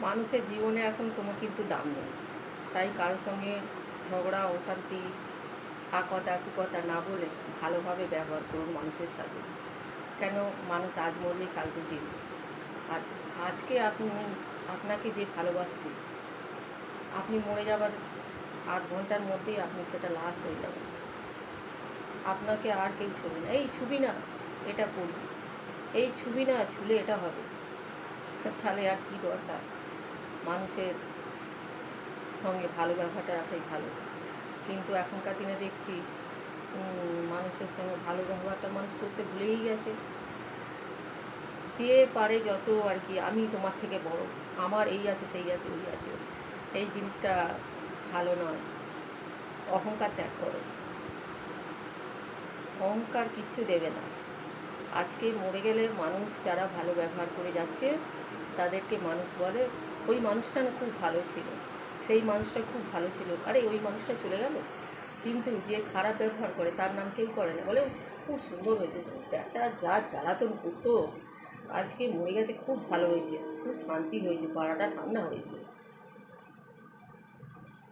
মানুষের জীবনে এখন কোনো কিন্তু দাম নেই। তাই কারোর সঙ্গে ঝগড়া অশান্তি আকতা কুকথা না বলে ভালোভাবে ব্যবহার করুন মানুষের সাথে। কেন মানুষ আজ মরলেই কাল তো দিন। আর আজকে আপনাকে যে ভালোবাসছে, আপনি মরে যাবার আধ ঘন্টার মধ্যেই আপনি সেটা লাশ হয়ে যাবেন। আপনাকে আর কেউ ছুবে না, এই ছুবি না, এটা করবি, এই ছুবি না, ছুলে এটা হবে। তাহলে আর কি দরকার? মানুষের সঙ্গে ভালো ব্যবহারটা রাখাই ভালো। কিন্তু এখনকার দিনে দেখছি মানুষের সঙ্গে ভালো ব্যবহারটা মানুষ করতে ভুলেই গেছে। যে পারে যত আর কি, আমি তোমার থেকে বড়, আমার এই আছে সেই আছে ওই আছে, এই জিনিসটা ভালো নয়। অহংকার ত্যাগ করো, অহংকার কিচ্ছু দেবে না। আজকে মরে গেলে মানুষ যারা ভালো ব্যবহার করে যাচ্ছে তাদেরকে মানুষ বলে ওই মানুষটা না খুব ভালো ছিল, সেই মানুষটা খুব ভালো ছিল, আরে ওই মানুষটা চলে গেল। কিন্তু যে খারাপ ব্যবহার করে তার নাম কেউ করে না, বলে খুব সুন্দর হয়েছে, একটা যা জ্বালাতন করতো আজকে মরে গেছে, খুব ভালো হয়েছে, খুব শান্তি হয়েছে, পাড়াটা ঠান্ডা হয়েছে।